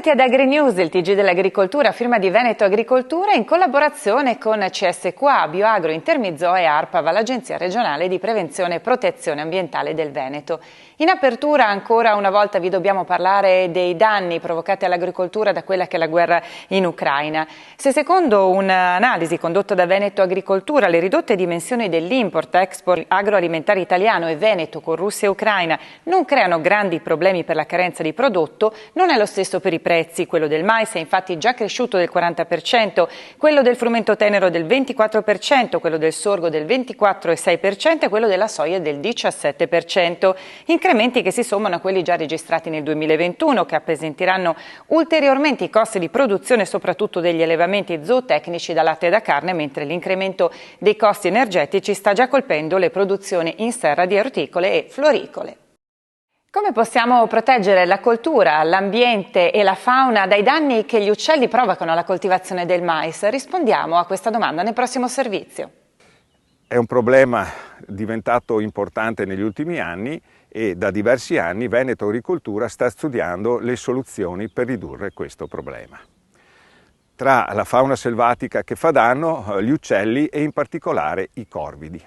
Benvenuti ad AgriNews, il TG dell'agricoltura, firma di Veneto Agricoltura in collaborazione con CSQA, Bioagro, Intermizo e ARPAV, l'Agenzia regionale di prevenzione e protezione ambientale del Veneto. In apertura ancora una volta vi dobbiamo parlare dei danni provocati all'agricoltura da quella che è la guerra in Ucraina. Se secondo un'analisi condotta da Veneto Agricoltura le ridotte dimensioni dell'import-export agroalimentare italiano e Veneto con Russia e Ucraina non creano grandi problemi per la carenza di prodotto, non è lo stesso per i prezzi. Quello del mais è infatti già cresciuto del 40%, quello del frumento tenero del 24%, quello del sorgo del 24,6% e quello della soia del 17%. Incrementi che si sommano a quelli già registrati nel 2021, che appesantiranno ulteriormente i costi di produzione soprattutto degli allevamenti zootecnici da latte e da carne, mentre l'incremento dei costi energetici sta già colpendo le produzioni in serra di orticole e floricole. Come possiamo proteggere la coltura, l'ambiente e la fauna dai danni che gli uccelli provocano alla coltivazione del mais? Rispondiamo a questa domanda nel prossimo servizio. È un problema diventato importante negli ultimi anni e da diversi anni Veneto Agricoltura sta studiando le soluzioni per ridurre questo problema. Tra la fauna selvatica che fa danno, gli uccelli e in particolare i corvidi.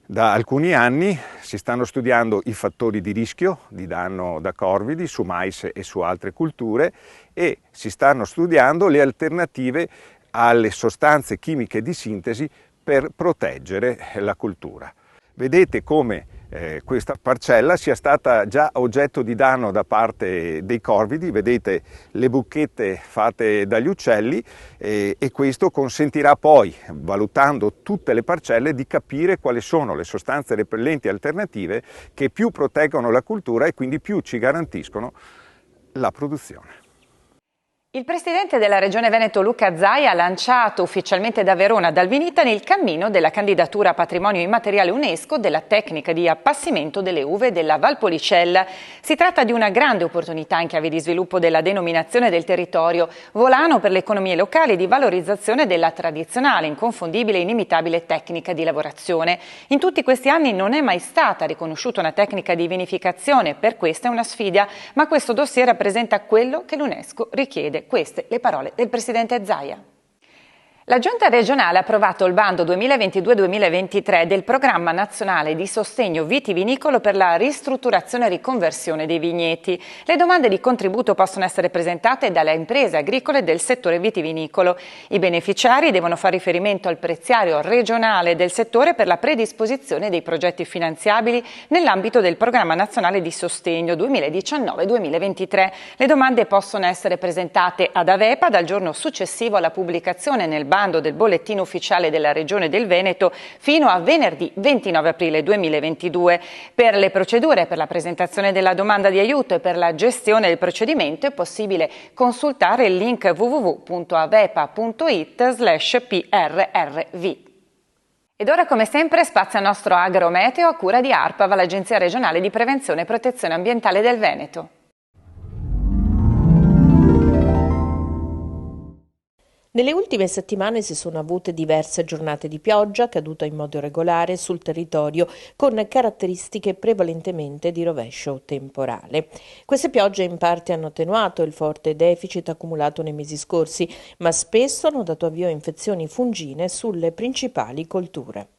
Da alcuni anni si stanno studiando i fattori di rischio di danno da corvidi su mais e su altre culture e si stanno studiando le alternative alle sostanze chimiche di sintesi per proteggere la coltura. Vedete come questa parcella sia stata già oggetto di danno da parte dei corvidi, vedete le buchette fatte dagli uccelli e questo consentirà poi, valutando tutte le parcelle, di capire quali sono le sostanze repellenti alternative che più proteggono la cultura e quindi più ci garantiscono la produzione. Il presidente della Regione Veneto Luca Zaia ha lanciato ufficialmente da Verona ad Alvinitani il cammino della candidatura a patrimonio immateriale UNESCO della tecnica di appassimento delle uve della Valpolicella. Si tratta di una grande opportunità in chiave di sviluppo della denominazione del territorio, volano per le economie locali e di valorizzazione della tradizionale, inconfondibile e inimitabile tecnica di lavorazione. In tutti questi anni non è mai stata riconosciuta una tecnica di vinificazione, per questo è una sfida, ma questo dossier rappresenta quello che l'UNESCO richiede. Queste le parole del presidente Zaia. La Giunta regionale ha approvato il bando 2022-2023 del Programma nazionale di sostegno vitivinicolo per la ristrutturazione e riconversione dei vigneti. Le domande di contributo possono essere presentate dalle imprese agricole del settore vitivinicolo. I beneficiari devono fare riferimento al preziario regionale del settore per la predisposizione dei progetti finanziabili nell'ambito del Programma nazionale di sostegno 2019-2023. Le domande possono essere presentate ad Avepa dal giorno successivo alla pubblicazione nel bando del bollettino ufficiale della Regione del Veneto fino a venerdì 29 aprile 2022. Per le procedure per la presentazione della domanda di aiuto e per la gestione del procedimento è possibile consultare il link www.avepa.it/prrv. Ed ora come sempre spazio al nostro agrometeo a cura di ARPAV, l'Agenzia regionale di prevenzione e protezione ambientale del Veneto. Nelle ultime settimane si sono avute diverse giornate di pioggia caduta in modo regolare sul territorio con caratteristiche prevalentemente di rovescio temporale. Queste piogge in parte hanno attenuato il forte deficit accumulato nei mesi scorsi, ma spesso hanno dato avvio a infezioni fungine sulle principali colture.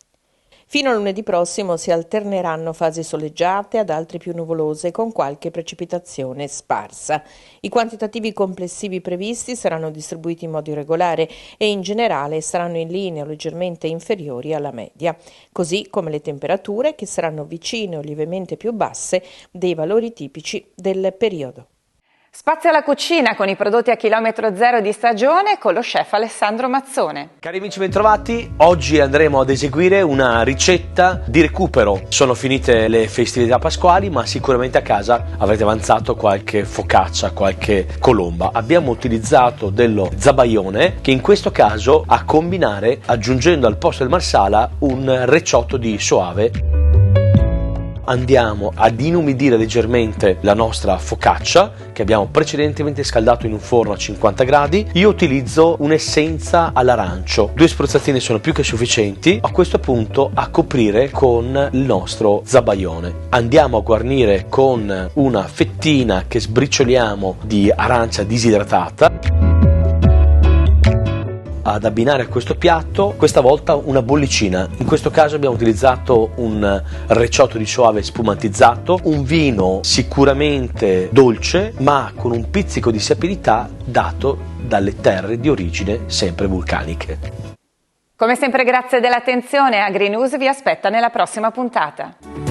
Fino a lunedì prossimo si alterneranno fasi soleggiate ad altre più nuvolose con qualche precipitazione sparsa. I quantitativi complessivi previsti saranno distribuiti in modo irregolare e in generale saranno in linea o leggermente inferiori alla media, così come le temperature che saranno vicine o lievemente più basse dei valori tipici del periodo. Spazio alla cucina con i prodotti a chilometro zero di stagione con lo chef Alessandro Mazzone. Cari amici bentrovati, oggi andremo ad eseguire una ricetta di recupero. Sono finite le festività pasquali, ma sicuramente a casa avrete avanzato qualche focaccia, qualche colomba. Abbiamo utilizzato dello zabaione che in questo caso a combinare aggiungendo al posto del marsala un recciotto di soave. andiamo ad inumidire leggermente la nostra focaccia che abbiamo precedentemente scaldato in un forno a 50 gradi. Io utilizzo un'essenza all'arancio, 2 spruzzatine sono più che sufficienti a questo punto a coprire con il nostro zabaione. Andiamo a guarnire con una fettina che sbricioliamo di arancia disidratata. Ad abbinare a questo piatto, questa volta una bollicina. In questo caso abbiamo utilizzato un recioto di soave spumantizzato, un vino sicuramente dolce ma con un pizzico di sapidità dato dalle terre di origine sempre vulcaniche. Come sempre grazie dell'attenzione, AgriNews vi aspetta nella prossima puntata.